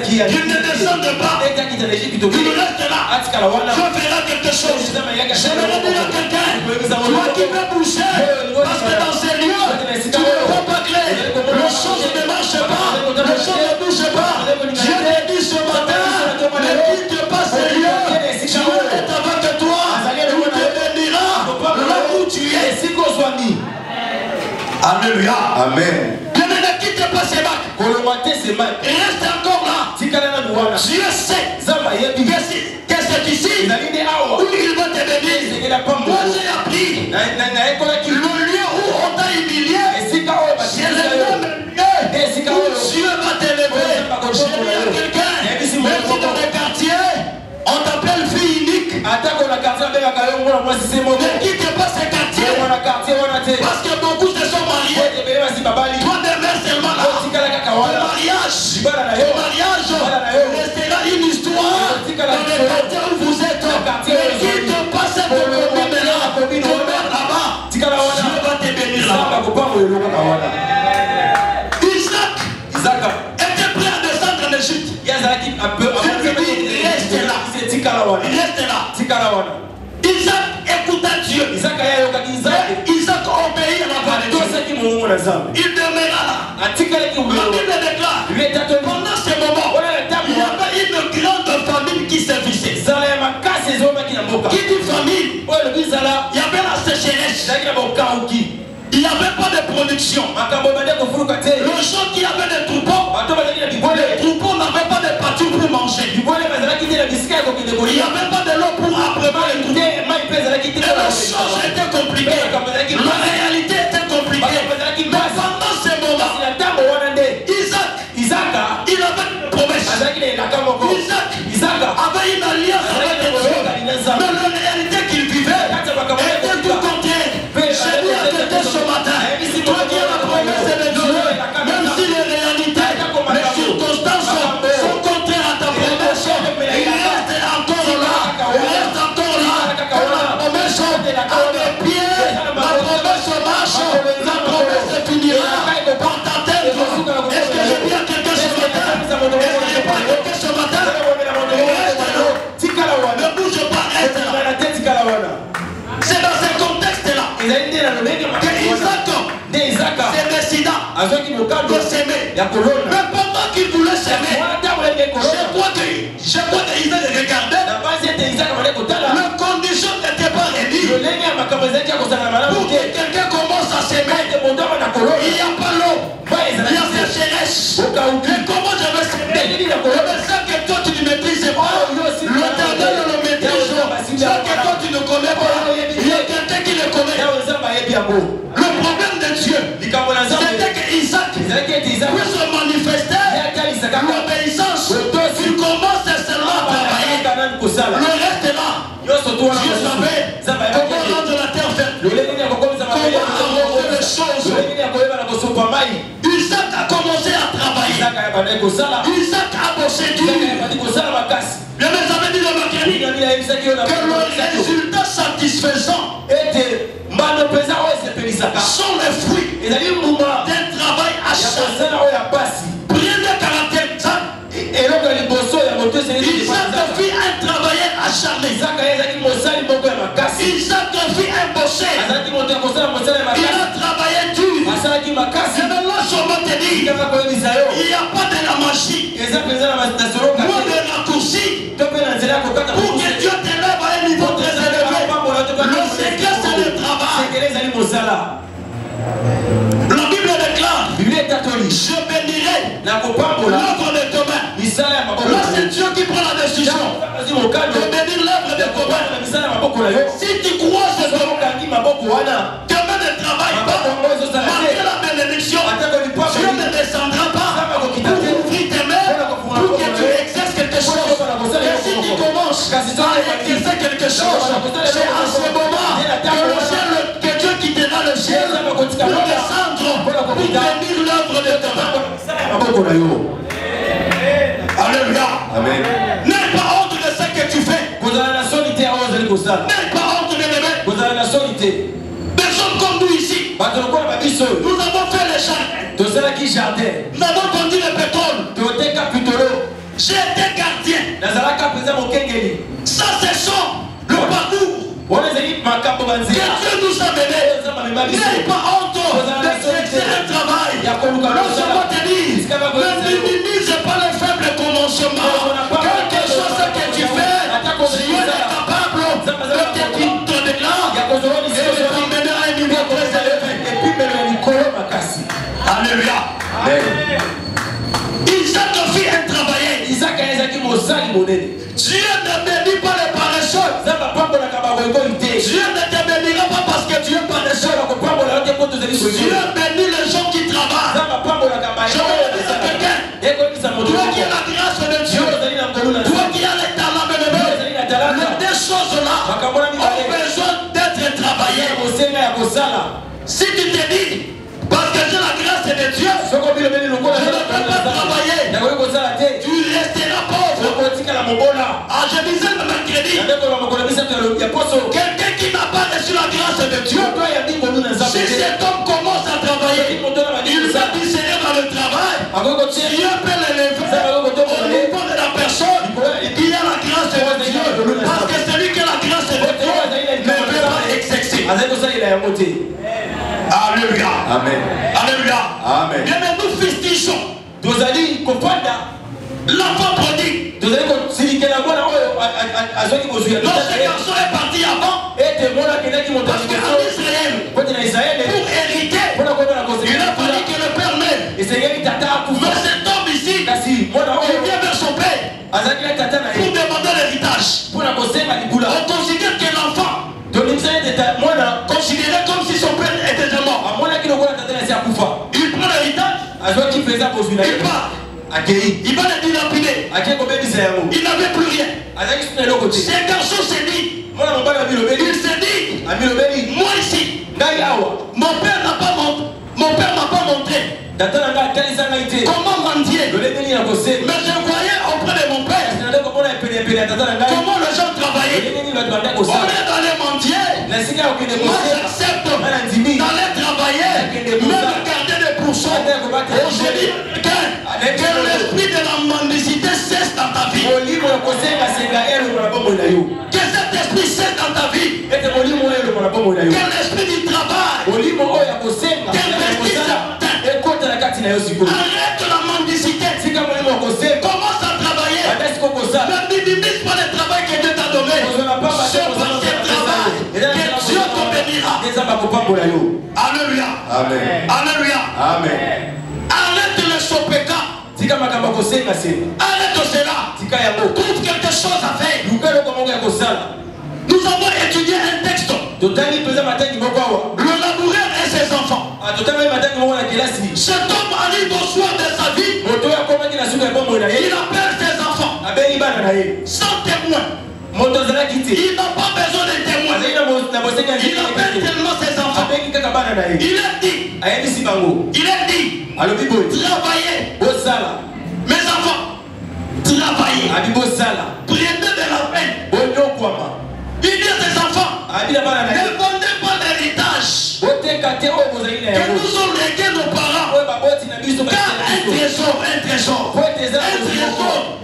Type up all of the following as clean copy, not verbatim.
Il ne descende pas. Il reste là. Je ferai quelque chose. J'aimerais dire à quelqu'un, toi qui veux bouger, parce que dans ces lieux, tu ne peux pas clé. Les choses ne marchent pas. Les choses ne bougent pas. Je t'ai dit ce matin, ne quitte pas ces lieux. Tu veux être avec toi. Il te bénira là où tu es. Alléluia. Amen. Ne quitte pas ces bacs. Reste encore là. Dieu sait que c'est ici où il va te bénir. Moi j'ai appris le lieu où on t'a humilié, c'est le même lieu où Dieu va t'élever. J'ai dit à quelqu'un, même si dans les quartiers on t'appelle fille unique, ne quitte pas ces quartiers parce que beaucoup se sont mariés. Toi demeure seulement là. Le mariage restera une histoire dans le quartier où vous êtes. Ne quitte pas cette commune-là. Demeure là-bas. Dieu va te bénir là-bas. Isaac était prêt à descendre en Égypte. Reste là. Isaac écouta Dieu. Isaac obéit à la voix de Dieu. Il demeura là. La Bible déclare, pendant ce moment, il y avait une grande famine qui sévissait. Qui dit famine? Il y avait la sécheresse. Il n'y avait pas de production. Les gens qui avaient des troupeaux, les troupeaux n'avaient pas de pâture pour manger. Il n'y avait pas de l'eau pour abreuver les troupeaux. Et la chose était compliquée. La réalité était compliquée. Mais pendant ce moment, Isaac, il avait une promesse. Isaac avait une alliance avec Dieu. Mais la réalité qu'il vivait était tout contraire. J'ai dit à quelqu'un ce matin, toi qui as la promesse de Dieu, même si les réalités, les circonstances sont contraires à ta promesse, il reste encore là. La promesse a des pieds, la promesse marche, la promesse finira par t'atteindre. Est-ce que j'ai dit à quelqu'un ce matin? Est-ce que j'ai pas quelqu'un ce matin? Ne bouge pas, reste là. C'est dans ce contexte-là que Isaac s'est décidé de s'aimer. Mais pendant qu'il voulait s'aimer, je crois que Isaac regardait, les conditions n'étaient pas réunies. Pour que quelqu'un commence à s'aimer, il n'y a pas l'eau, il y a sécheresse. Et comment je vais s'aimer? Le message que toi tu ne maîtrises pas, l'Éternel le maîtrise. Ce que toi tu ne connais pas, il y a quelqu'un qui le connaît. Le problème de Dieu, c'était que Isaac puisse manifester l'obéissance. Il commence seulement à travailler. Le reste est là. Dieu savait comment rendre la terre ferme, comment arranger les choses. Isaac a commencé à travailler. Isaac a bossé dur. Bien, mes amis, dit le marketing que le résultat satisfaisant sont les fruits d'un travail acharné. Rien de caractère. Isaac fit un travailleur acharné. Isaac fit un bossé. Il a travaillé dur. Je vais là seulement te dire, il n'y a pas de la magie, moi de raccourci, pour que Dieu t'élève à un niveau très élevé. Le secret c'est le travail. La Bible déclare, je bénirai l'œuvre de tes mains. Là c'est Dieu qui prend la décision de bénir l'œuvre de tes mains. Si tu crois ce que tes mains ne travaillent pas, malgré la bénédiction, Dieu ne descendra pas pour ouvrir tes mains, pour que tu exerces quelque chose. Et si tu commences à exercer quelque chose, c'est à ce moment que Dieu quittera le ciel pour descendre, pour bénir l'œuvre de tes mains. Alléluia. N'aie pas honte de ce que tu fais. N'aie pas honte de l'aimer. Personne comme nous ici. Nous avons fait les jardins. Nous avons vendu le pétrole. J'étais gardien. Ça c'est son le parcours que Dieu nous a mené. N'aie pas honte d'exercer un travail. Laisse-moi te dire, ne minimise pas les faibles commencements. Quel que soit ce que tu fais, Dieu est capable de te de là et de t'emmener à un niveau très élevé. Alléluia. Isaac fit un travailleur. Dieu ne bénit pas les paresseux. Dieu ne te bénira pas parce que tu es paresseux. Dieu bénit les gens qui travaillent. Je vais dire à quelqu'un, toi qui as la grâce de Dieu, toi qui as les talents de Dieu, les deux choses-là ont besoin d'être travaillées. Si tu te dis, parce que j'ai la grâce de Dieu, je ne peux pas travailler, tu resteras pauvre. Ah, je disais le mercredi, quelqu'un qui n'a pas reçu la grâce de Dieu, si cet homme commence à travailler, il va discerner dans le travail, Dieu peut l'élever au niveau de la personne qui a la grâce de Dieu, parce que celui qui a la grâce de Dieu ne peut pas exercer. Alléluia. Amen. Alléluia. Amen. Bien, mais nous festigeons. L'enfant prodigue. Lorsque ce garçon est parti avant, parce qu'en Israël, pour hériter, il a fallu que le père meure. Mais cet homme ici, il vient vers son père pour demander l'héritage. On considère que l'enfant considéré comme si son père était déjà mort. Il prend l'héritage, il part. Il va le dilapider. Il n'avait plus rien. Ce garçon s'est dit, il s'est dit, moi ici, mon père m'a pas montré comment mendier. Mais je voyais auprès de mon père comment les gens travaillaient. Au lieu d'aller mendier, moi j'accepte d'aller travailler, même garder des pourcents. Aujourd'hui, que l'esprit de la mendicité cesse dans ta vie. Que cet esprit cesse dans ta vie. Que l'esprit du travail arrête la mendicité. Commence à travailler. Ne minimise pas le travail que Dieu t'a donné. C'est par ce travail que Dieu te bénira. Alléluia. Amen. Alléluia. Amen. Arrête le sopeka. Arrête cela. Trouve quelque chose à faire. Nous avons étudié un texte. Le laboureur et ses enfants. Cet homme arrive au soir de sa vie. Il appelle ses enfants. Sans témoin. Il n'a pas besoin de témoin. Il appelle tellement ses enfants. Il a dit, travaillez. Mes enfants, travaillez. Prenez de la peine. Il dit à ses enfants, ne vendez pas l'héritage que nous ont légué nos parents. Car un trésor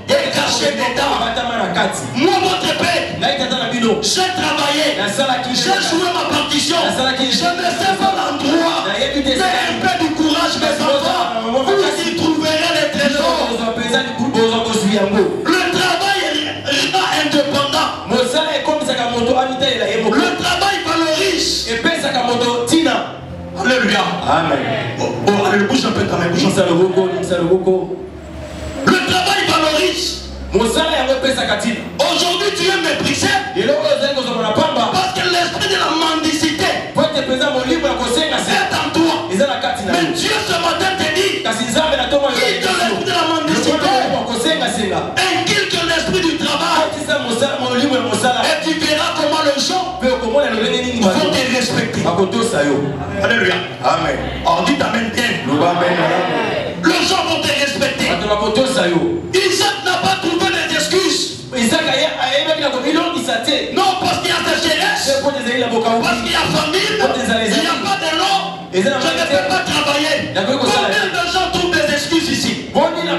est caché dedans. Moi, votre père, j'ai travaillé, j'ai joué ma partition, je ne sais pas l'endroit, mais un peu du courage, mes enfants, vous y trouverez les trésors. Le travail est indépendant. Le travail valorise. Alléluia. Amen. Oh, allez, bouge un peu quand même. Le travail valorise. Aujourd'hui, tu es méprisé parce que l'esprit de la mendicité est en toi. Mais Dieu ce matin te dit, quitte l'esprit de la mendicité, inculque l'esprit du travail, et tu verras comment les gens vont te respecter. Alléluia. Amen. Alors dites amen bien. Les gens vont te respecter. Isaac n'a pas trouvé des excuses. Non, parce qu'il y a sécheresse, parce qu'il y a famine, il n'y a pas de l'eau, je ne peux pas travailler. Combien de gens trouvent des excuses ici? Combien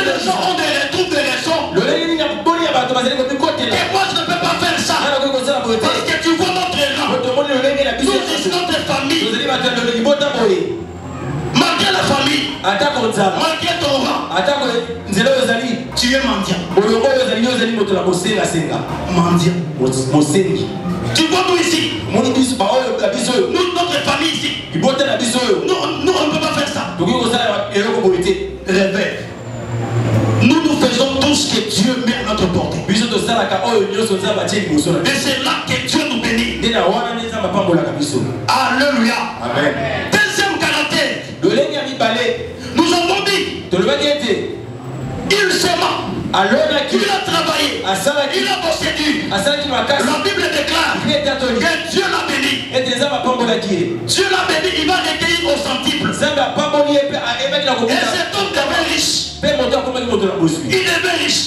de gens ont des retours de raison. Et moi je ne peux pas faire ça. Parce que tu vois notre rang. Nous ici notre famille. Malgré la famille. Malgré ton rang. Tu es mendiant. Mendiant. Tu vois nous ici. Nous, notre famille ici. Nous, on ne peut pas faire ça. Réveille. Nous faisons tout ce que Dieu met à notre portée. Et c'est là que Dieu nous bénit. Alléluia. Amen. Deuxième caractère. Nous avons dit. Il s'aima. Il a travaillé. Il a bossé dur. La Bible déclare que Dieu l'a béni. Dieu l'a béni, il va recueillir au centuple. Et cet homme devait riche. Il devait riche.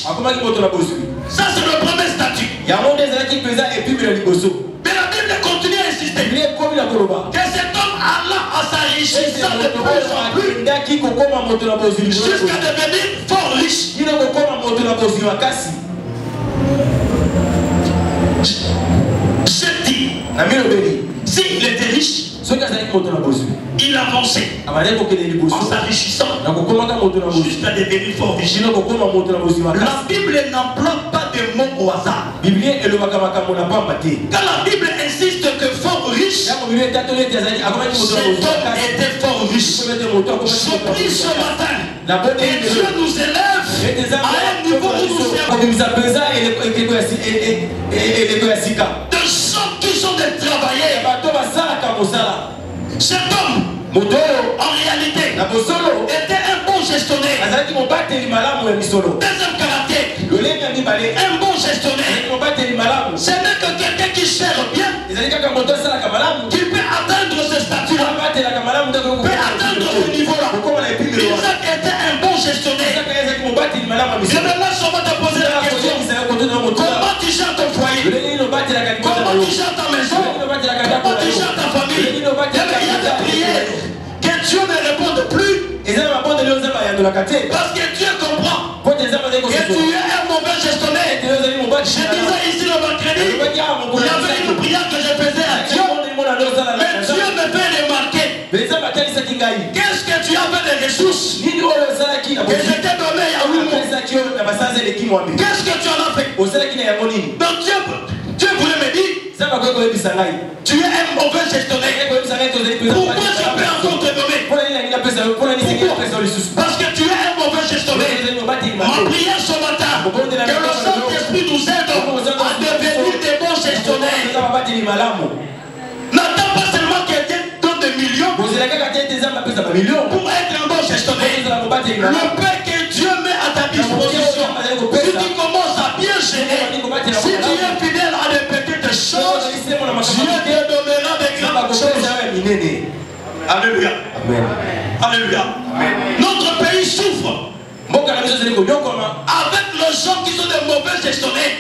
Ça c'est le premier statut. Mais la Bible continue à insister. Que cet homme alla à s'enrichissant de plus en plus. Jusqu'à devenir fort riche. J'ai dit, s'il était riche, il avançait en s'enrichissant jusqu'à devenir fort riche. La Bible n'emploie pas de mots au hasard. Quand la Bible insiste que fort riche, cet homme était fort riche. Je prie ce matin et Dieu nous élève à un niveau où nous serons de gens qui sont des travailleurs. Cet homme, en réalité, était un bon gestionnaire. Deuxième caractère, un bon gestionnaire. Ce n'est que quelqu'un qui gère bien qui peut atteindre ce statut-là, peut atteindre ce niveau-là. Isaac était un bon gestionnaire. Je vais là seulement te poser la question. Comment tu gères ton foyer? Comment tu gères ta maison? Comment tu gères ta famille? Il y a des prières que Dieu ne réponde plus. Parce que Dieu comprend que tu es un mauvais gestionnaire. Je disais ici le mercredi, il y avait une prière que je faisais à Dieu. Mais Dieu me fait remarquer. Qu'est-ce que tu avais des ressources que je t'ai donné il y a 8 mois? Qu'est-ce que tu en as fait? Donc Dieu voulait me dire, tu es un mauvais gestionnaire. Pourquoi je peux encore te donner? Pourquoi? Parce que tu es un mauvais gestionnaire. Ma prière ce matin, que le Saint-Esprit nous aide à devenir des bons gestionnaires. N'attends pas seulement que Dieu donne des millions pour être un bon gestionnaire. Le paix que Dieu met à ta disposition, si tu commences à bien gérer, si tu es fidèle à des petites choses, Dieu te donnera des grandes choses. Alléluia. Amen. Alléluia. Amen. Notre pays souffre avec les gens qui sont des mauvais gestionnaires.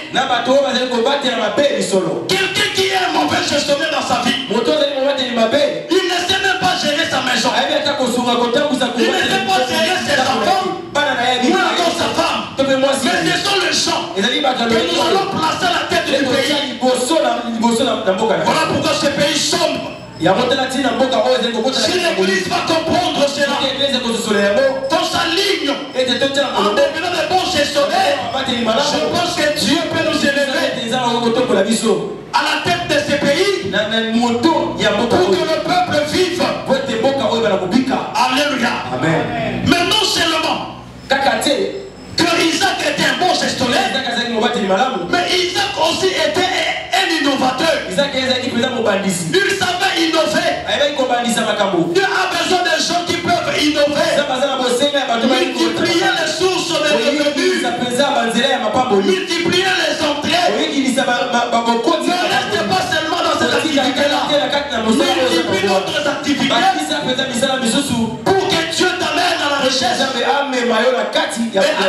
Quelqu'un qui est un mauvais gestionnaire dans sa vie, il ne sait même pas gérer sa maison. Il ne sait pas gérer ses enfants ou encore sa femme. Mais ce sont les gens que nous allons placer à la tête du pays. Voilà pourquoi ce pays sombre. Si l'église va comprendre cela, qu'on s'aligne en devenant des bons gestionnaires, je pense que Dieu peut nous élever à la tête de ce pays pour que le peuple vive. Alléluia. Amen. Mais non seulement que Isaac était un bon gestionnaire, mais Isaac aussi était un innovateur. Il savait innover. Dieu a besoin de gens qui peuvent innover, multiplier les sources de revenus, multiplier les entrées. Ne reste pas seulement dans cette activité-là, multiplie d'autres activités pour que Dieu t'amène à la richesse et à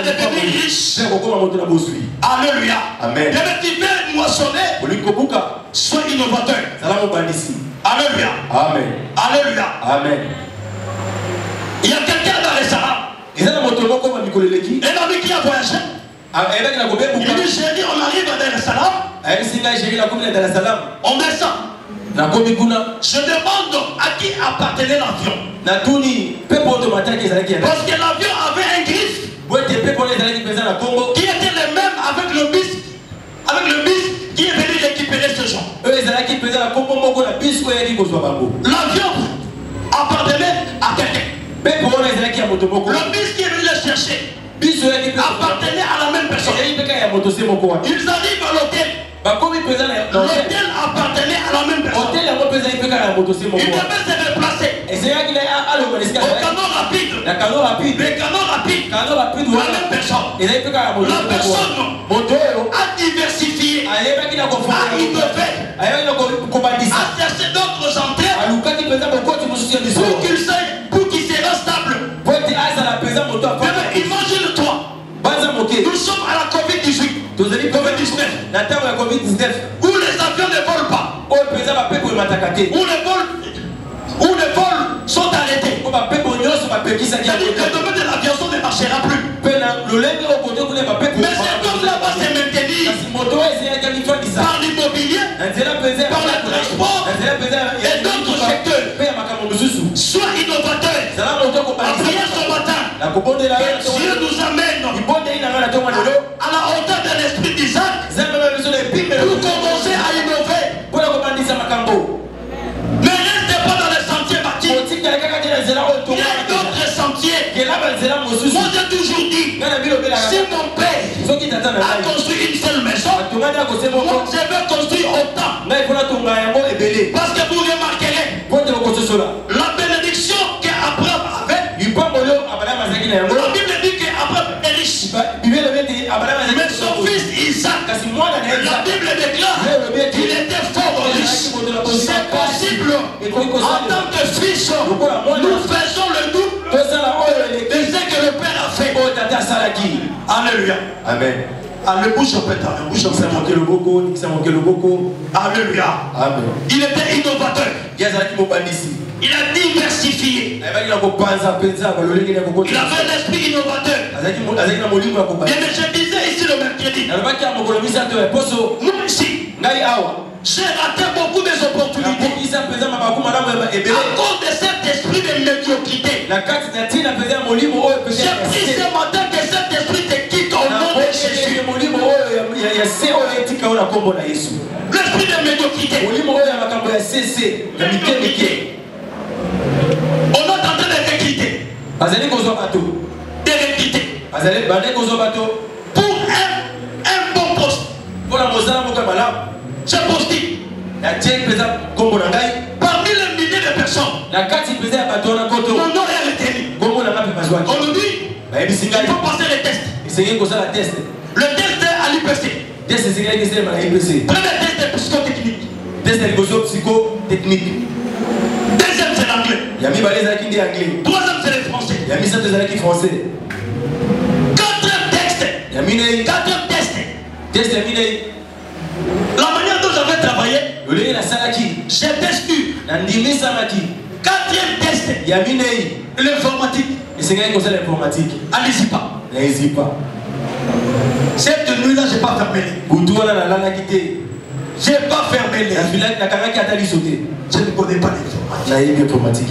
devenir riche. Alléluia. Amen. Et tu veux moissonner, sois innovateur. Alléluia. Amen. Alléluia. Amen. Il y a quelqu'un dans les Sahara. Il Et l'ami qui a voyagé, il dit chérie, on arrive à Dar es Salaam. On descend. Je demande à qui appartenait l'avion. Parce que l'avion avait un griffe qui était le même avec le bus qui est venu récupérer ce gens. L'avion appartenait à quelqu'un. Le bus qui est venu le chercher appartenait à la même personne. Ils arrivent à l'hôtel. L'hôtel appartenait à la même personne. Il devait se déplacer au canot rapide. Le canot rapide, la même personne. La personne a diversifié, a innové, a cherché d'autres entrées pour qu'il sera stable. Imagine-toi, nous sommes à la Covid-18. Où les avions ne volent pas, où les vols sont arrêtés. C'est-à-dire que le domaine de l'aviation ne marchera plus. Mais cet homme-là va se maintenir par l'immobilier, par le transport et d'autres secteurs. Sois innovateur. La prière ce matin, que Dieu nous amène à la hauteur de l'esprit d'Isaac pour commencer à innover. Ne restez pas dans les sentiers bâtis. Il y a d'autres sentiers. Moi j'ai toujours dit, si mon père a construit une seule maison, moi je veux construire autant. Parce que vous remarquerez, la bénédiction qu'Abraham avait, la Bible dit qu'Abraham est riche. Mais son fils Isaac, la Bible déclare qu'il était fort riche. C'est possible. En tant que fils, nous faisons le double de ce que le Père a fait. Alléluia. Amen. Alléluia. Alléluia. Il était innovateur. Il a diversifié. Il avait l'esprit innovateur. Et je disais ici le mercredi, nous ici, j'ai raté beaucoup des opportunités à cause de cet esprit de médiocrité. J'ai pris ce matin que cet esprit te quitte au nom de Jésus. L'esprit de médiocrité. On est en train de recruter. Pour un bon poste. C'est possible. Parmi les milliers de personnes, mon nom est retenu. On nous dit, il faut passer les tests. Le test est à l'IPC. Premier test est psychotechnique. Deuxième c'est l'anglais. Troisième c'est le français. Quatrième test. La manière dont j'avais travaillé, j'étais sûr. Quatrième test, l'informatique. Allez-y pas. Cette nuit-là, je n'ai pas fermé. J'ai pas fermé les. Je ne connais pas l'informatique.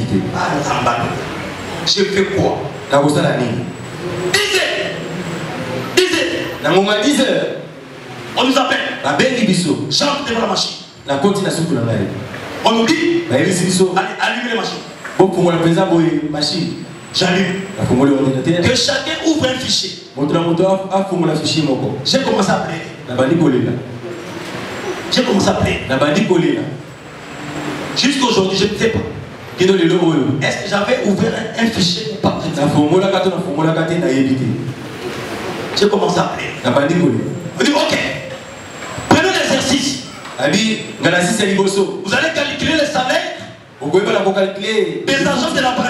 J'ai fait quoi? Disait. On nous appelle. Chante devant la machine. On nous dit, allumez les machines. J'allume. Que chacun ouvre un fichier. J'ai commencé à plaider. Jusqu'à aujourd'hui, je ne sais pas. Est-ce que j'avais ouvert un fichier ou pas? J'ai commencé à plaider. On dit ok. Prenez l'exercice. Vous allez calculer le salaire des agents de l'emploi.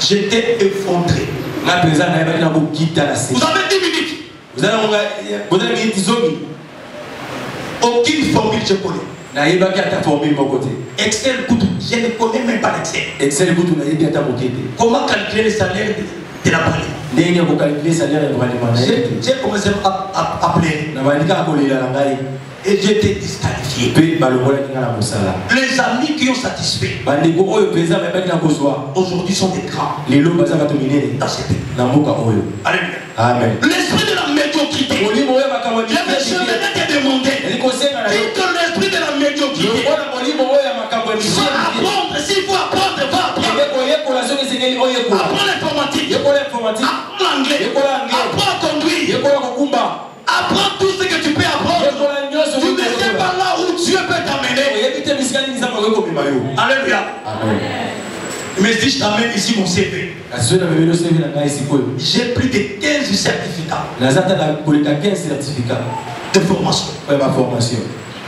J'étais effondré. Vous avez 10 minutes. Aucune formule je connais. Excel, je ne connais même pas l'Excel. Comment calculer le salaire de la brûlée? J'ai commencé à appeler. Et j'étais disqualifié. Les amis qui ont satisfait aujourd'hui sont des grands dans ce pays. Alléluia. Amen. L'esprit de la médiocrité. Je venais te demander. Quitte l'esprit de la médiocrité. Va apprendre. S'il faut apprendre, va apprendre. Apprends l'informatique. Apprends l'anglais. Apprends à conduire. Apprends tout ce que tu peux apprendre. Tu ne sais pas là où Dieu peut t'amener. Alléluia. Amen. Mais si je t'amène ici mon CV, j'ai plus de 15 certificats de formation.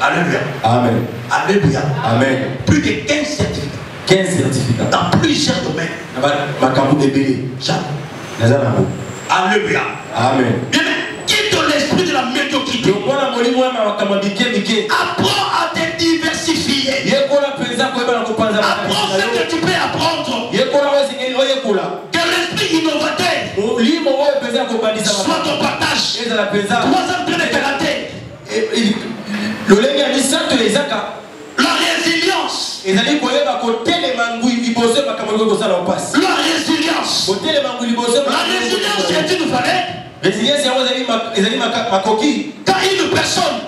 Alléluia. Amen. Alléluia. Amen. Plus de 15 certificats. 15 certificats. Dans plusieurs domaines. Alléluia. Amen. Bien, quitte l'esprit de la médiocrité. Apprends à te diversifier. Apprends ce que tu peux apprendre. Que l'esprit innovateur soit ton partage. Troisième trait de caractère. La résilience. La résilience. La résilience est une valeur. Quand une personne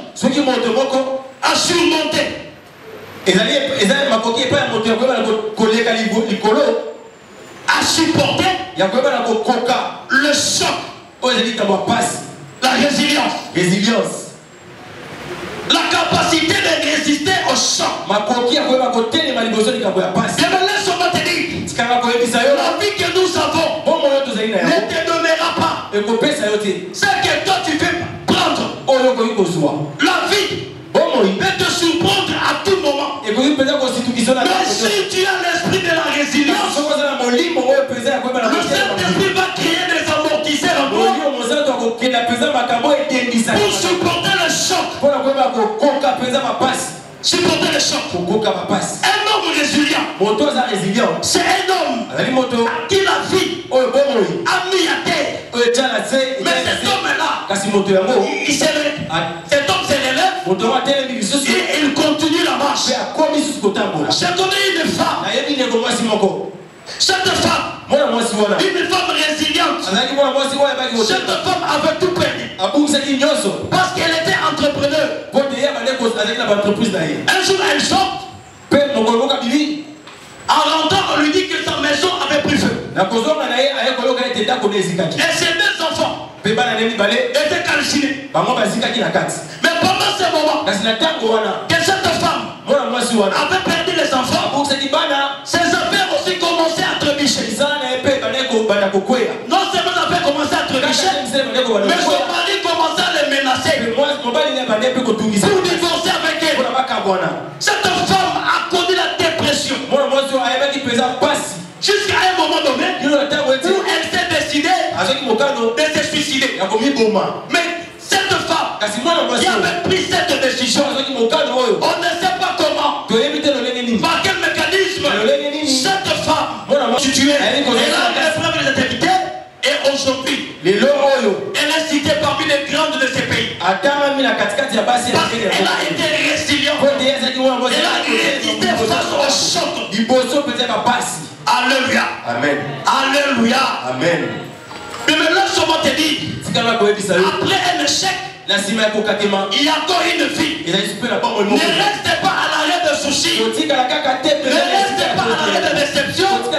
a surmonté a supporté le choc, la résilience, la capacité de résister au choc. Je me laisse te dire, la vie que nous avons ne te donnera pas ce que toi tu veux prendre. La vie peut te surprendre à tout moment. Mais si tu as l'esprit de la résilience, le Saint-Esprit va créer des amortisseurs en toi pour supporter le choc. Supporter le choc. Un homme résilient, c'est un homme à qui la vie a mis à terre. Mais cet homme-là, cet homme se relève et il continue la marche. J'ai connu une femme. Cette femme, une femme résiliente. Cette femme avait tout perdu parce qu'elle était entrepreneur. Un jour elle sort. En rentrant, on lui dit que sa maison avait pris feu. Et ses deux enfants étaient calcinés. Mais pendant ce moment, que cette femme avait perdu les enfants, ses affaires aussi commençaient à trébucher. Non seulement les affaires commençaient à trébucher, mais son mari commençait à les menacer pour divorcer avec elle. Cette femme a connu la dépression jusqu'à un moment donné où elle s'est décidée de se suicider. Mais cette femme qui avait pris cette décision, on ne sait pas comment, par quel mécanisme, cette femme tuée, elle a l'épreuve des activités et aujourd'hui, elle est citée parmi les grandes de ces pays. Parce qu'elle a été résiliente. Elle a résisté face au choc. Alléluia. Amen. Alléluia. Amen. Mais maintenant, comment te dire, après un échec, il y a encore une vie. Ne restez pas à l'arrêt de soucis. Ne restez pas à l'arrêt de déception. Je vais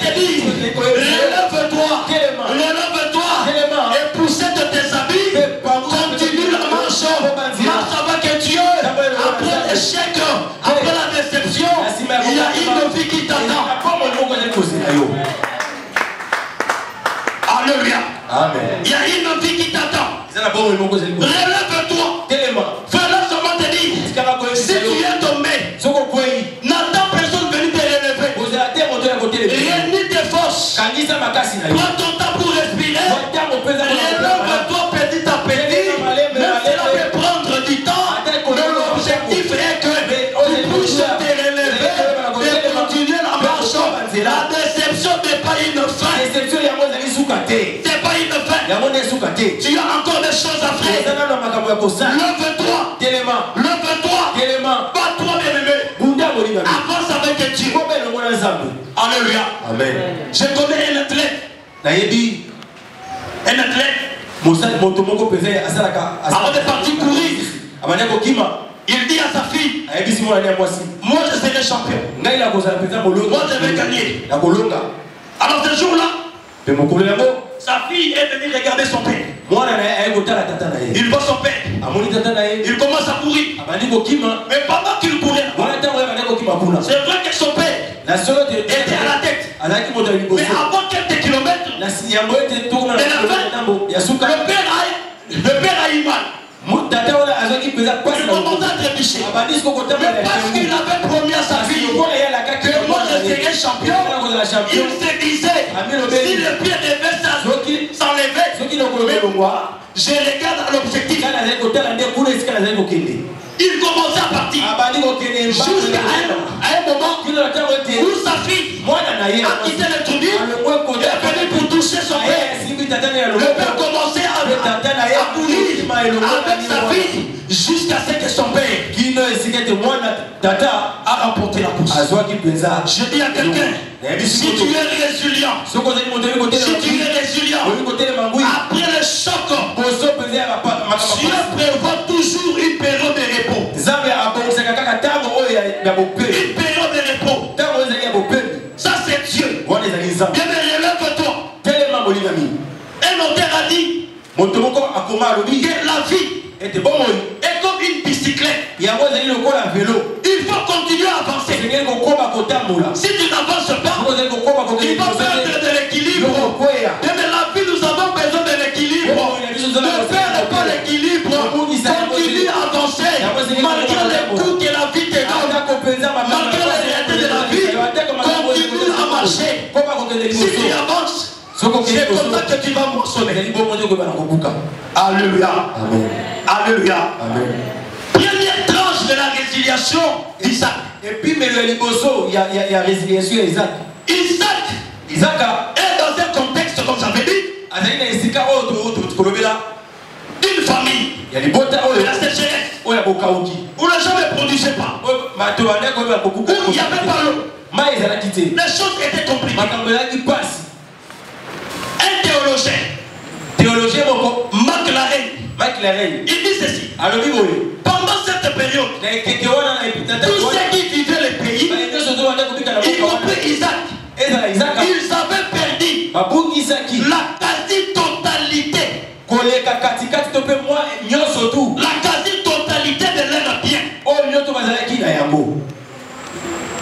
te dire, relève-toi et poussez de tes habits. Continue la marche. Marche avec Dieu. Après l'échec, après la déception, il y a une vie qui t'attend. Alléluia. Amen. Il y a une vie qui t'attend. Relève-toi. Fais-le seulement te dire, si tu es tombé, n'attends personne venir te relever. Réunis tes forces. Prends ton temps pour respirer. Relève-toi petit à petit. Même si cela peut prendre du temps, mais l'objectif C'est pas une fin. Tu as encore des choses à faire. Lève-toi. Lève-toi. Bats-toi, bien-aimé. Avance avec Dieu. Alléluia. Amen. Je connais un athlète. Un athlète. Avant de partir courir, il dit à sa fille, moi je serai champion. Moi je vais gagner. Alors ce jour-là, sa fille est venue regarder son père. Il voit son père. Il commence à courir. Mais pendant qu'il courait, c'est vrai que son père était à la tête. Mais avant quelques kilomètres, le père a eu mal. Il commence à trébucher. Mais parce qu'il avait promis à sa fille que moi je serais champion, il se disait, si le pied devait s'enlever, je regarde à l'objectif. Il commençait à partir. Jusqu'à un moment où sa fille a quitté le tribut et est venue pour toucher son père. Le père commençait à courir avec sa fille jusqu'à ce que son père a remporté la course. Je dis à quelqu'un, si tu es résilient, après le choc, Dieu prévoit toujours une période de repos. Une période de repos. Ça c'est Dieu. Bien relève-toi. Un auteur a dit que la vie est comme une bicyclette. Il faut continuer à avancer. Si tu n'avances pas, tu vas perdre de l'équilibre. Mais la vie, nous avons besoin de l'équilibre. Ne perdre pas l'équilibre. Continue à avancer. Malgré les coups que la vie te donne, malgré les réalités de la vie, continue à marcher. Si tu avances, c'est comme ça que tu vas moissonner. Alléluia. Amen. Alléluia. Amen. Première tranche de la résiliation d'Isaac. Et puis, mais le liboso, il y a résiliation Isaac. Isaac est dans un contexte, comme j'avais dit, d'une famille. Il y a la sécheresse. Où les gens ne produisaient pas. Où il n'y avait pas l'eau. Les choses étaient compliquées. Un théologien, Marc Laren, il dit ceci. Pendant cette période, tous ceux qui vivaient le pays, y compris Isaac, ils avaient perdu la quasi-totalité. La quasi-totalité de leurs biens.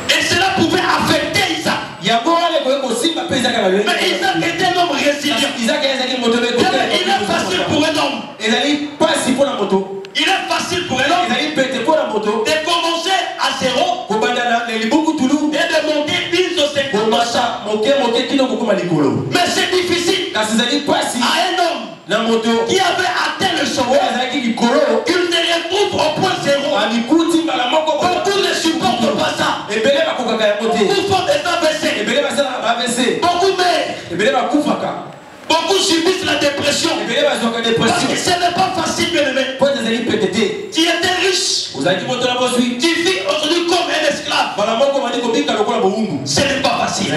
Et cela pouvait affecter Isaac. Mais Isaac était un homme résilient. Il est facile pour un homme. Il est facile pour un homme de commencer à zéro et de monter une société. Mais c'est difficile à un homme qui avait atteint le sommet. Il se retrouve au point zéro. Beaucoup ne supportent pas ça. Beaucoup font des AVC. Beaucoup meurent. Beaucoup subissent la dépression. Parce que ce n'est pas facile, bien aimé. Tu étais riche. Tu vis aujourd'hui comme un esclave. Ce n'est pas facile.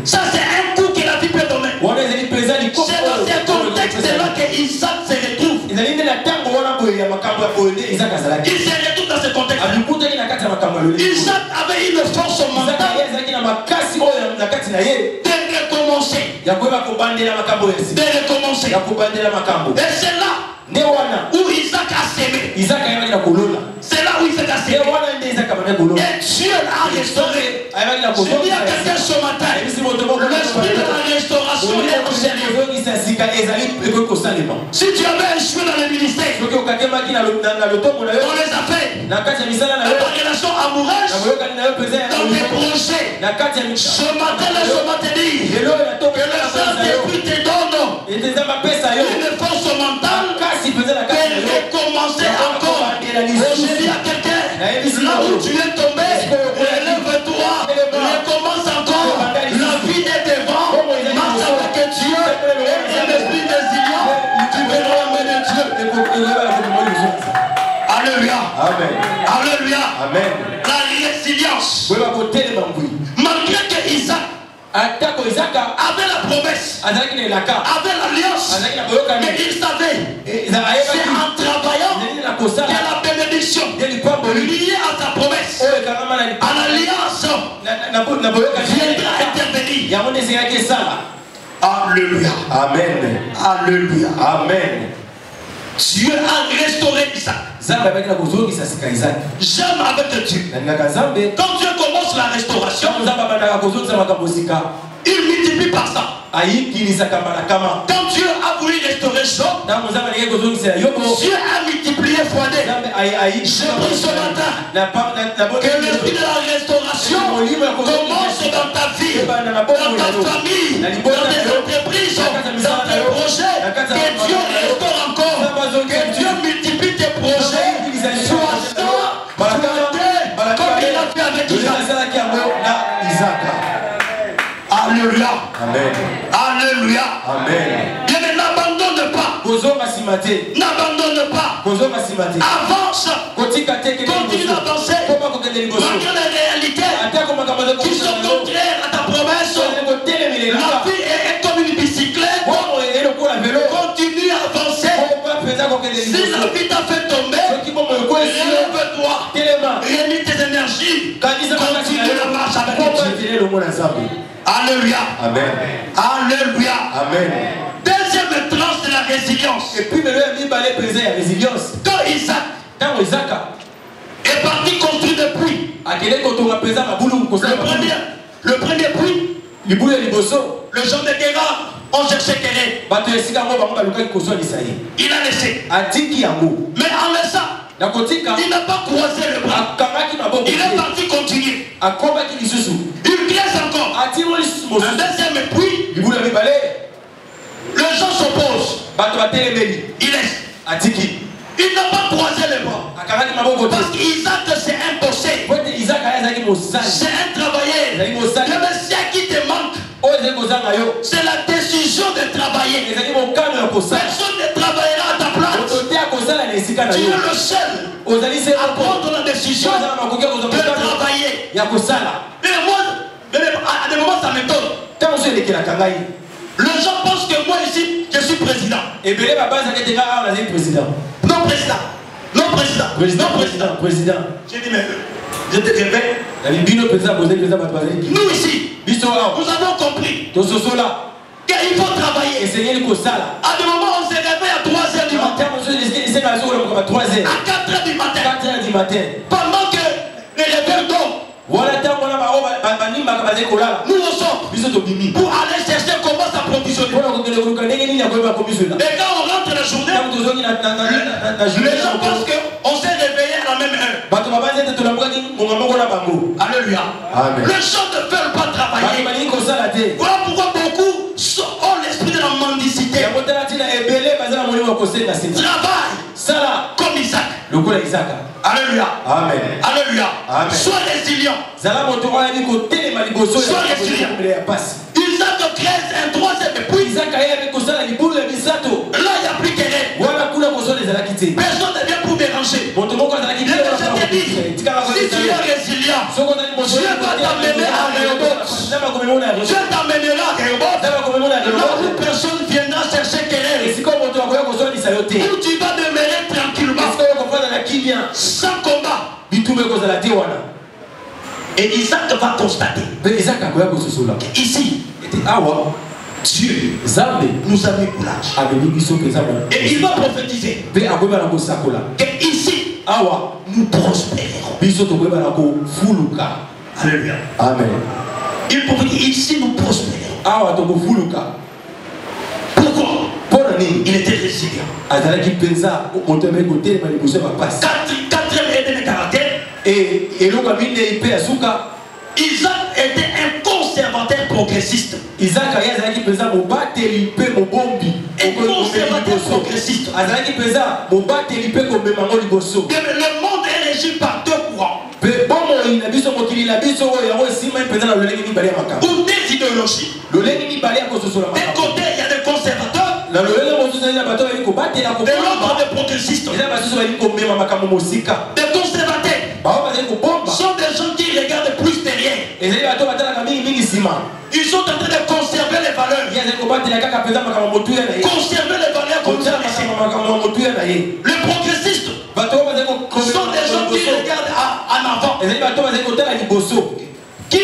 Ça, c'est un coup que la vie peut donner. C'est dans ce contexte-là que Isaac se retrouve. Il se retrouve dans ce contexte. Isaac avait une force mentale de recommencer. Et c'est là où Isaac a sémé. C'est là où Isaac a sémé. Et Dieu l'a restauré. Je dis à quelqu'un ce matin, l'esprit de la restauration est au Seigneur. Si tu avais échoué dans le ministère, dans les affaires, dans ta relation amoureuse, dans tes projets, ce matin, laisse-moi te dire que le Saint-Esprit te donne une force mentale de recommencer encore. Je dis à quelqu'un, là où tu es tombé, relève-toi, recommence encore. La vie est devant, marche avec Dieu, Alléluia. Amen. Alléluia. Amen. La résilience. Malgré que Isaac avait la promesse, avait l'alliance, mais il savait, c'est en travaillant que la bénédiction liée à sa promesse, à l'alliance, viendra intervenir. Alléluia. Amen. Alléluia. Amen. Dieu a restauré Isaac. J'aime avec Dieu. Quand Dieu commence la restauration, il multiplie par ça. Quand Dieu a voulu restaurer Job, Dieu a multiplié fois 2. Je prie ce matin que l'esprit de la restauration commence dans ta vie, dans ta famille, dans tes entreprises, dans tes projets. Que Dieu restaure encore, que Dieu multiplie tes projets, soit 100, soit 2, comme il a fait avec Isaac. Alléluia. Amen. Alléluia. Amen. Bien, mais n'abandonne pas. N'abandonne pas. Avance. Continue d'avancer. Malgré les réalités qui sont contraires à ta promesse. La vie est comme une bicyclette. Continue à avancer. Si la vie t'a fait tomber, relève-toi. Réunis tes énergies. Continue la marche avec Dieu. Alléluia. Amen. Alléluia. Amen. Deuxième tranche de la résilience. Et puis, résilience. Quand Isaac est parti construire des puits. Le premier puits, le gens de Guérard ont cherché Kéré. Il a laissé. Mais en laissant, il n'a pas croisé le bras. Il est parti continuer. Il glisse encore. Un deuxième puits. Les gens s'opposent. Il laisse. Il n'a pas croisé les bras. Parce qu'Isaac s'est imposé. C'est un travailleur. Le Messie qui te manque, c'est la décision de travailler. Personne ne travaillera à ta place. Tu es le seul à prendre la décision de travailler. Mais moi, à des moments, ça m'étonne. Les gens pensent que moi ici, je suis président. Non, président. Non, président. Président. J'ai dit, mais je te réveille. Nous ici, nous avons compris qu'il faut travailler. À des moments, on se réveille à 3h du matin. À 4h du matin. Pendant que les réveils tombent. Nous on sort pour aller chercher comment s'approvisionner. Et quand on rentre la journée, les gens pensent qu'on s'est réveillé à la même heure. Alléluia. Amen. Les gens ne veulent pas travailler. Voilà pourquoi beaucoup ont l'esprit de la mendicité. Travaille comme Isaac. Alléluia. Amen. Alléluia. Amen. Sois résilient. Sois résilient. Isaac crée un troisième puits. Là, il n'y a plus querelle. Personne ne vient pour déranger. Je te dis, si tu es résilient, Dieu va t'amener à Rehoboth. Dieu t'amènera à Rehoboth. Là où personne viendra chercher querelle. Où tu vas demeurer tranquillement. Sans combat. Et Isaac va constater. Ici, Dieu nous a mis courage. Et il va prophétiser. Que ici, nous prospérerons. Alléluia. Amen. Il prophétise ici, nous prospérerons. Pourquoi? Il était résilient. Quatrième aide de caractère. Isaac était un conservateur progressiste. Un conservateur progressiste. Le monde est régi par deux courants. Ou des idéologies. D'un côté, il y a des conservateurs. na lolenge mosusu ezali na bato bali kobatela de l'autre des progressistes, eza basusu bali komema makambo mosika des conservateurs. bao bazali kobomba Sont des gens qui regardent plus derrière. ezali bato batalaka mingi nsima Ils sont en train de conserver les valeurs. ye azali kobatela kaka mpenza makambo motuya na ye Conserver les valeurs comme ça. kotala makambo motuya na ye Les progressistes bato oyo bazali sont des gens qui regardent en avant, ezali bato bazali kotala liboso qui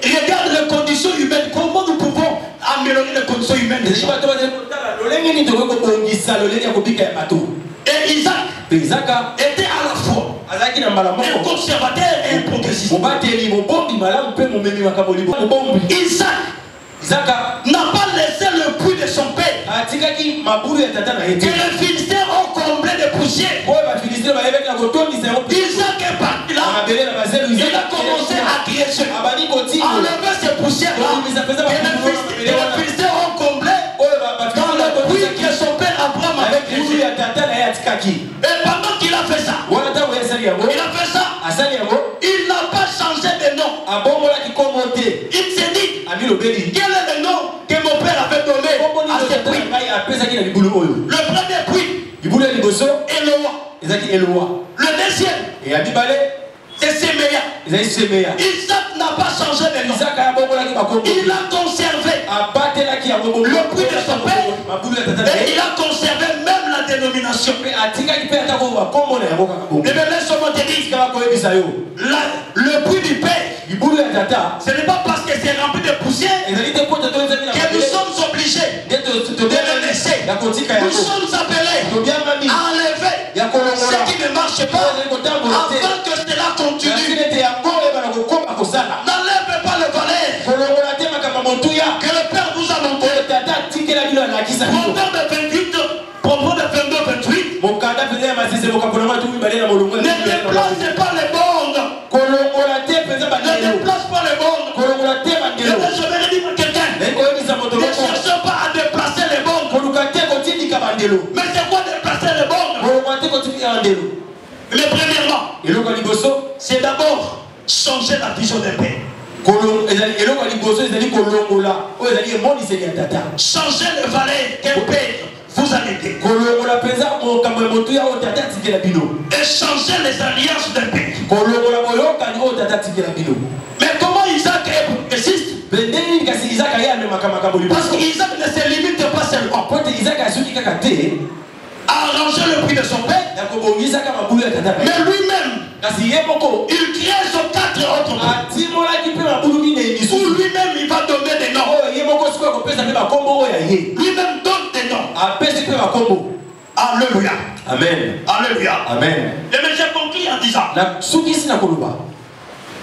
regardent les conditions humaines. Comment nous pouvons améliorer les conditions humaines des ezali gens. bato bazali kotala lolenge nini tokoki kobongisa lolenge ya kobika ya bato Et Isaac mpe izaka était à la fois azalaki na mbala un moko conservateur et un progressiste. mobateli mobombi malamu mpe momemi makambo mobombi Isaac izaka n'a pas laissé le puits de son père atikaki mabulu ya tata na ye que te les Philistins ont comblé de poussière. oyo bafilistine bayebeki na kotondisa yango Isaac est parti là. mabele na bazelu Il a commencé à crier sur abandi kotina enlever ces poussières-là. Et les Philistins ont comblé dans le puits que son père Abraham avait créé. ya tata na ye atikaki Et pendant qu'il a fait ça, wana ntango ye asali yango il a fait ça, asali yango il n'a pas changé de nom. abombolaki kombo te Il s'est dit, amilobeli quel est le nom que mon père avait donné à ce puits? ngai apesaki na libulu oyo Le premier puits libulu ya liboso est le roi. ezalaki elowa Le deuxième, eya mibale c'est Séméa. ezali semeya Isaac n'a pas changé de nom. isaka abombolaki bakombo Il a conservé abatelaki yango le puits de son père mabulu ya tata na et ye il a conservé même la dénomination. mpe atikaki mpe atako bakombo na yango kaka bongo Et bien laisse-moi te dire, kaka koyebisa yo le puits du père, libulu ya tata ce n'est pas parce que c'est rempli de poussière ezali te kota to ezali na que nous sommes obligés nde de le laisser. ya kotika Nous yango sommes appelés tobiangami à enlever ya kolongola ce qui ne marche pas ezali kotambola te afin que cela continue. kasi nete yango ebana kokoma kosala N'enlevez pas le valeur kolongola te makambo motuya que le Père vous a montré. oyo tata atikela bino alakisa bino Proverbe 28, Proverbe 22, 28. mokanda mpenza ya masese mokaponama tu mibale na molongo Ne déplacez pas les bornes. kolongola te mpenza Ne bandelo déplace pas les bornes. kolongola te Je bandelo vais dire à quelqu'un, naye koyebisa moto ne moko cherchez pas à déplacer les bornes. koluka te kotindika bandelo Mais c'est quoi déplacer les bornes? kolongola te kotindika bandelo Mais premièrement, eloko ya liboso c'est d'abord changer la vision des pères. eloko ya liboso ezali kolongola oyo ezali emoniseli ya tata Changer les valeurs qu'un père vous a aidé. kolongola mpenza mokambo ya motuya oyo tata atikela bino Et changer les alliances d'un père. kolongola boyokani oyo tata atikela bino Mais comment Isaac est progressiste? mpe ndenge nini kasi izaka ye amemaka makambo Parce liboso qu'Isaac ne se limite pas seulement po te izaka asoki kaka te à arranger le prix de son père, ya kobongisaka mabulu ya tata mais lui-même, kasi ye moko il crée son 4 autres noms. atimolaki mpe mabulu minei Où lisusu lui-même, il va donner des noms. oyo ye moko sikoyo akopesa mpe bakombo oyo ya ye Lui-même donne des noms. apesi mpe bakombo Alléluia. amen Alléluia. amen Et mais j'ai conclu en disant, na soki esi na koloba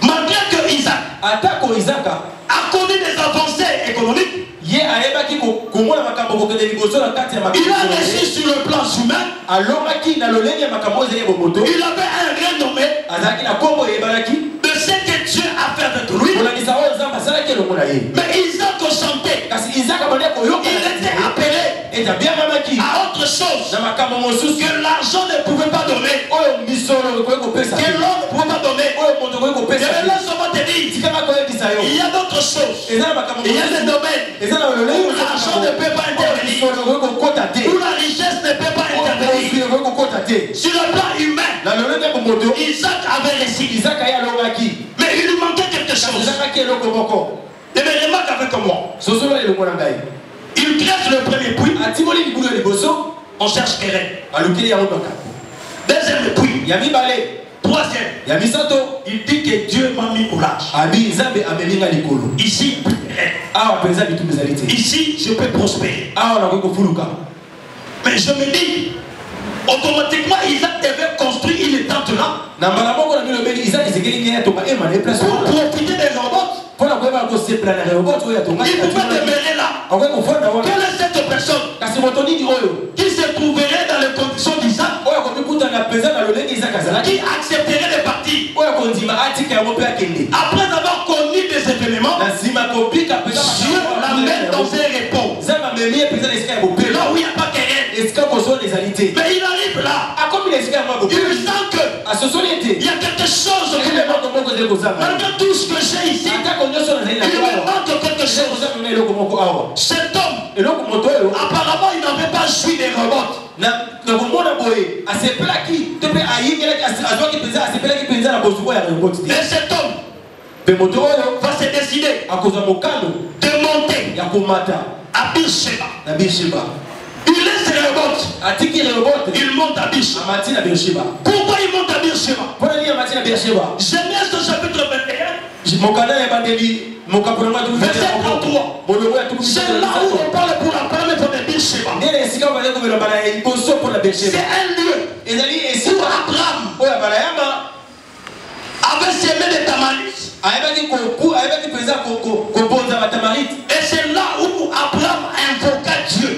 malgré que Isaac atako izaka a connu des avancées économiques, ye ayebaki komona makambo kokende liboso na kati ya il a réussi sur le plan humain. alongaki na lolenge ya makambo oyo ezali ya bomoto Il avait un renommé azalaki na kombo eyebanaki de ce que Dieu a fait avec lui. kolakisa oyo nzambe asalaki elongo na ye Mais Isaac chantait. kasi izaka bande koyoka Il était appelé ete abiangamaki à autre chose na makambo mosusu que l'argent ne pouvait pas donner, oyo misolo ekoki kopesa que l'homme ne pouvait pas donner. oyo moto ekoki Et kopesa maintenant, laisse-moi te dire, tikaka koyebisa yo il y a d'autres choses. eza na makambo Il y a des domaines eza na lolenge où l'argent ne peut pas intervenir, misolo ekoki kokota te où la richesse ne peut pas intervenir. ekoki kokota te Sur le plan humain, na lolenge ya bomoto Isaac avait réussi. izaka ye alongaki Mais il lui manquait quelque chose. ezakaki eloko moko Et mais remarque avec moi. sosolo elongo na ngai Il crève le premier puits, atimoli libulu ya liboso on cherche terrain. alukeli yango makambo Deuxième puits. ya mibale Troisième, ya misato il dit que Dieu m'a mis au large. abi nzambe ameminga likolo Ici, awa mpenza bitumba ezali te ici, je peux prospérer. awa nakoki kofuluka Mais je me dis, automatiquement, Isaac devait construire une tente là na mbala moko na milobeli izaki ezekeli ngai atonga ema na place pour profiter des robots. mpona koyeba kosepela na reobot oyo atonga Il pouvait demeurer là. akoki kofanda wana Quelle est cette personne kasi moto nini oyo qui se trouverait dans les conditions d'Isaac, oyo akomikutana mpenza na lolenge izaki azalaki qui accepterait de partir oyo akondima atika yango mpe akende après avoir connu des événements? na nsima kobika mpenza Dieu l'amène dans un repos, nzambe amemi ye mpenza na esika ya bopela là où il n'y a pas querelle. esika kozona ezali te Mais il arrive là, akomi na esika yango ya il bopela sent que asosoli ete il y a quelque chose qui ele me manque. moto moko ezali kozanga Malgré tout ce que j'ai ici, atako nyonso nazali na il me manque quelque chose. kozanga na eloko moko awa Cet homme eloko moto oyo apparemment il n'avait pas joui des remontes. Et cet homme va se décider de monter à Beersheba. Il laisse les remontes. Il monte à Beersheba. Pourquoi il monte à Beersheba? Genèse chapitre 21. Verset 33. C'est là où on parle pour la première fois de Beersheba. C'est un lieu où Abraham avait semé des tamarites. Et c'est là où Abraham invoqua Dieu.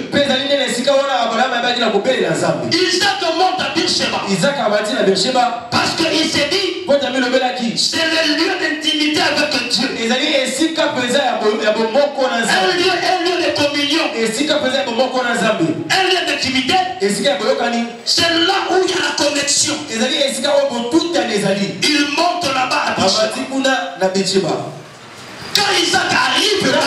Isaac monte à Beersheba. Parce qu'il s'est dit, c'est le lieu d'intimité avec Dieu. Un lieu de communion. Un lieu d'intimité. C'est là où il y a la connexion. Il monte là-bas à Beersheba. Quand Isaac arrive là,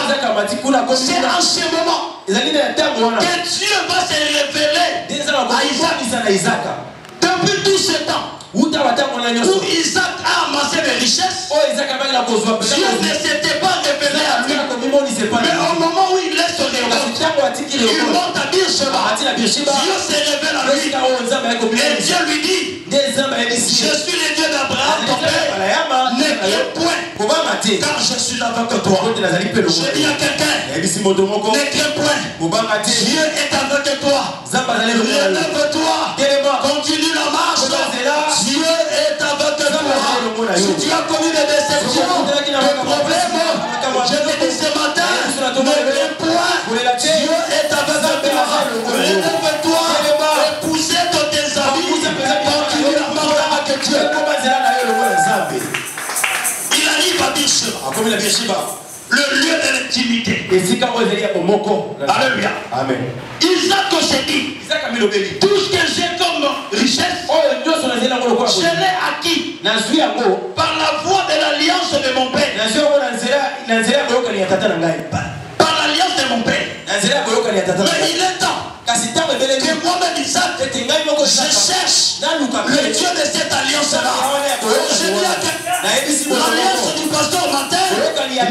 c'est en ce moment que Dieu va se révéler à Isaac. Depuis tout ce temps où Isaac a amassé les richesses, Dieu ne s'était pas révélé à lui. Mais au moment où il laisse son réponse, il monte à Beersheba. Dieu se révèle à lui. Et Dieu lui dit, je suis le Dieu d'Abraham, ton père. Ne crains point, car je suis avec toi. Je dis à quelqu'un, ne crains point, Dieu est avec toi. Relève-toi, continue la marche. Dieu est avec toi. Si tu as connu des déceptions, des problèmes, je te dis ce matin, ne crains point, Dieu est avec toi. Relève-toi et poussez dans tes amis. Continue la marche avec Dieu. Il arrive à Beersheba, le lieu de l'intimité. Alléluia. Amen. Isaac s'est dit, tout ce que j'ai comme richesse, je l'ai acquis par la voie de l'alliance de mon père. Par l'alliance de mon père. Mais il est temps que moi-même Isaac, je cherche le Dieu de cette alliance-là. Je dis à quelqu'un, l'alliance du pasteur Martin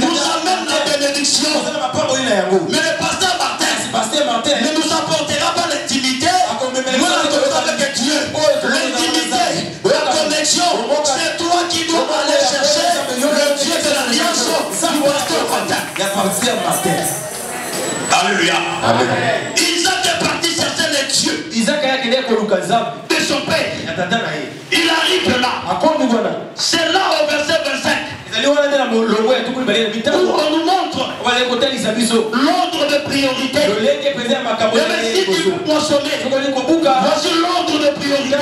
nous amène la bénédiction. Mais le pasteur Martin ne nous apportera pas l'intimité. Nous l'avons avec Dieu. L'intimité, la connexion, c'est toi qui dois aller chercher le Dieu de l'alliance du pasteur Martin. Alléluia. Isaac est parti chercher les dieux de son père. Il arrive là. C'est là au verset 25 où on nous montre l'ordre de priorité. Mais si tu consommes, voici l'ordre de priorité.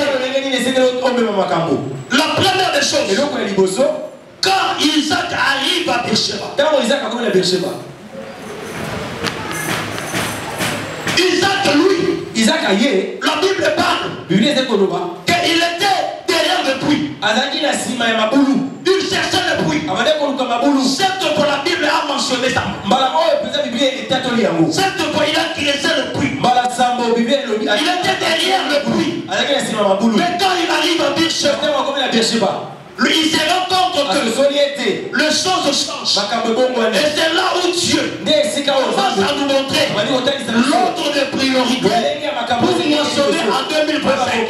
La première des choses, quand Isaac arrive à Beersheba, Isaac, la Bible parle qu'il était derrière le puits. Il cherchait le puits. Cette fois, la Bible a mentionné ça. Cette fois, il a creusé le puits. Il était derrière le puits. Mais quand il arrive à Beersheba, lui, il se rend compte que les choses changent. Et c'est là où Dieu commence à nous montrer l'ordre de priorité pour mentionner en 2025.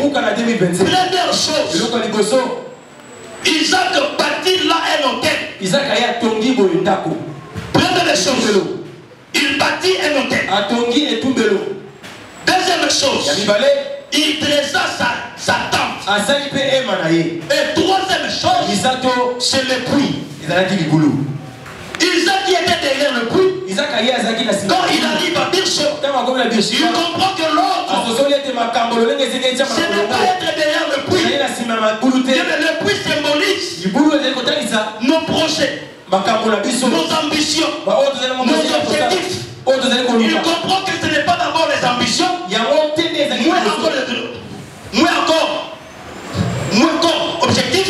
Première chose, Isaac bâtit là un hôtel. Première chose, il bâtit un hôtel. Deuxième chose, il dressa sa tente. Et troisième chose, c'est le puits. Isaac qui était derrière le puits, quand il arrive à Beersheba, il comprend que l'autre, ce n'est pas être derrière le puits. Le puits symbolise nos projets, nos ambitions, nos objectifs. Il comprend que ce n'est pas d'abord les ambitions, moins encore objectif,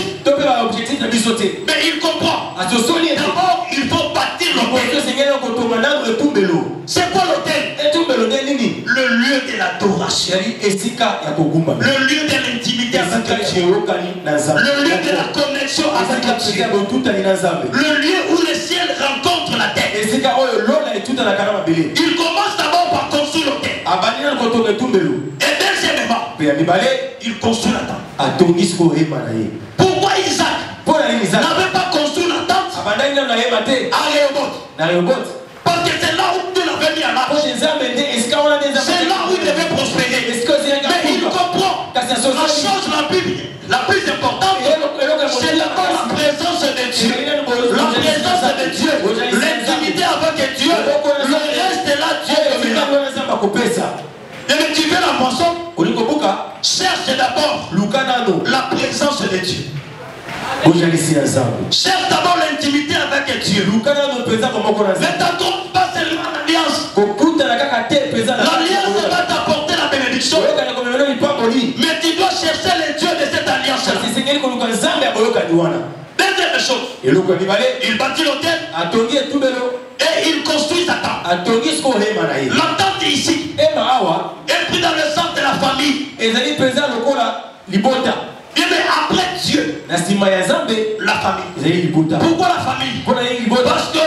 mais il comprend. D'abord, il faut bâtir l'hôtel. C'est quoi l'hôtel? le lieu de l'adoration, le lieu de l'intimité avec Dieu, le lieu de la connexion avec Dieu, le lieu où le ciel rencontre la terre. Il commence d'abord par construire l'autel. Et deuxièmement, il construit la tente. Pourquoi Isaac n'avait pas construit la tente à Rehoboth? Parce que c'est là où Dieu l'avait mis à l'arche. C'est là où il devait prospérer. Mais il comprend la chose la plus importante, c'est d'abord la présence de Dieu. La présence de Dieu, l'intimité avec Dieu, le reste là, Dieu domine. Et mais tu veux la moisson, cherche d'abord la présence de Dieu. Cherche d'abord l'intimité avec Dieu. Ne t'attends pas seulement à l'alliance. L'alliance va t'apporter la bénédiction. Mais tu dois chercher le Dieu de cette alliance-là. Deuxième chose, il bâtit l'autel et il construit sa tente. La tente ici est prise dans le centre de la famille. Mais après Dieu, la famille. Pourquoi la famille? Parce que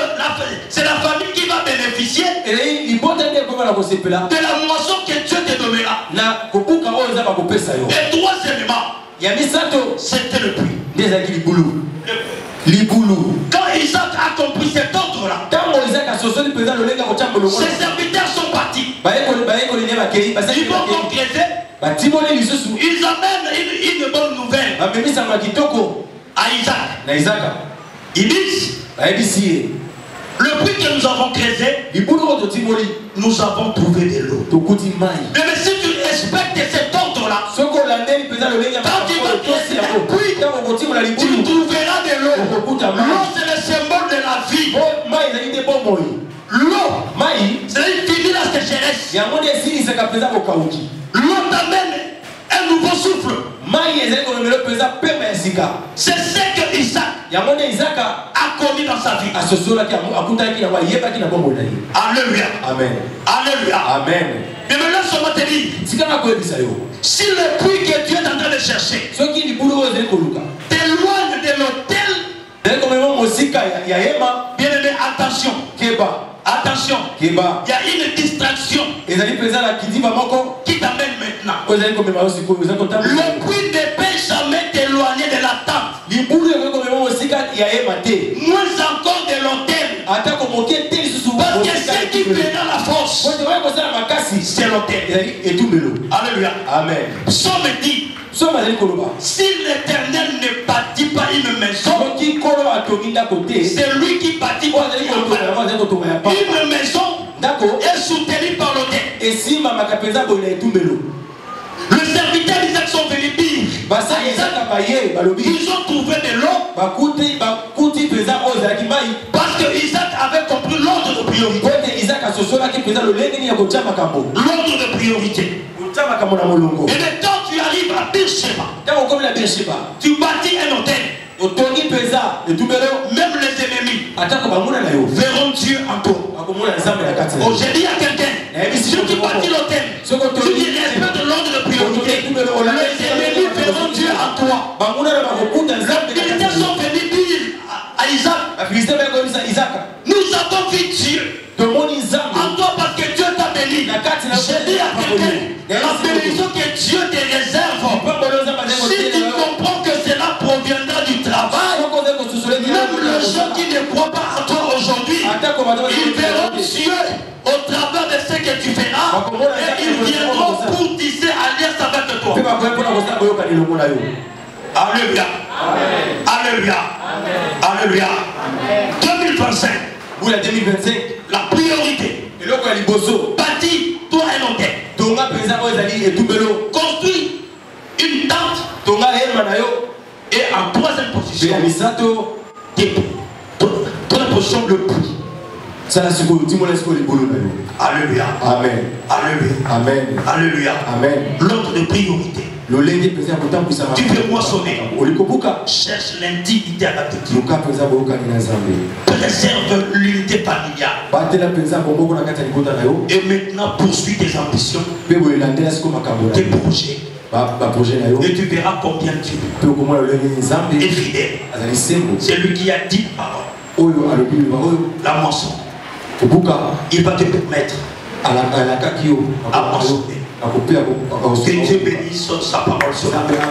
c'est la famille qui va bénéficier de la moisson que Dieu te donnera. Et troisièmement, c'était le puits. Quand Isaac a compris cet ordre-là, ses serviteurs sont partis. Ils vont concrétiser. Ils amènent une bonne nouvelle à Isaac. Ils disent, le puits que nous avons creusé, nous avons trouvé de l'eau. Mais si tu respectes cet ordre-là, quand tu vas creuser le puits, tu trouveras de l'eau. L'eau, c'est le symbole de la vie. L'eau, c'est fini la sécheresse. L'eau t'amène un nouveau souffle. C'est ce que Isaac a connu dans sa vie. Alléluia. Amen. Alléluia. Amen. Mais maintenant, je vais te dire, si le puits que Dieu est en train de chercher t'éloigne de l'autel, bien aimé, attention. Attention, il y a une distraction qui t'amène maintenant. Le puits ne peut jamais t'éloigner de la tente. Moins encore de l'autel. Parce que ce qui prendra la force, c'est l'autel. Alléluia. Amen. Psaume dit, si l'Éternel ne bâtit pas une maison, c'est lui qui bâtit une maison est soutenue par l'autel. Le serviteur d'Isaac sont venus dire à Isaac, ils ont trouvé de l'eau parce que Isaac avait compris l'ordre de priorité. L'ordre de priorité. Et quand tu arrives à Beersheba, tu bâtis un hôtel. Même les ennemis verront Dieu en toi. Oh, j'ai dit à quelqu'un, si tu bâtis l'hôtel, tu respectes l'ordre de priorité, les ennemis verront Dieu en toi. Les militaires sont venus dire à Isaac, nous avons vu Dieu en toi parce que Dieu t'a béni. J'ai dit à quelqu'un, la bénédiction que Dieu te réserve, si tu comprends que cela proviendra du travail, même les gens qui ne croient pas en toi aujourd'hui, ils verront Dieu au travers de ce que tu feras et ils viendront pour tisser alliance avec toi. Alléluia. Alléluia. Alléluia. 2025. La priorité. Bâtis toi un hôtel. Construis une tente. Et en troisième position, troisième position, le puits. Alléluia. Amen. Alléluia. Amen. Alléluia. Amen. L'ordre de priorité. Tu peux moissonner. Cherche l'intimité avec Dieu. Préserve l'unité familiale. Et maintenant poursuis tes ambitions, tes projets. Et tu verras combien Dieu est fidèle. C'est lui qui a dit la moisson. Il va te permettre à moissonner. Que Dieu bénisse sa parole sur la terre.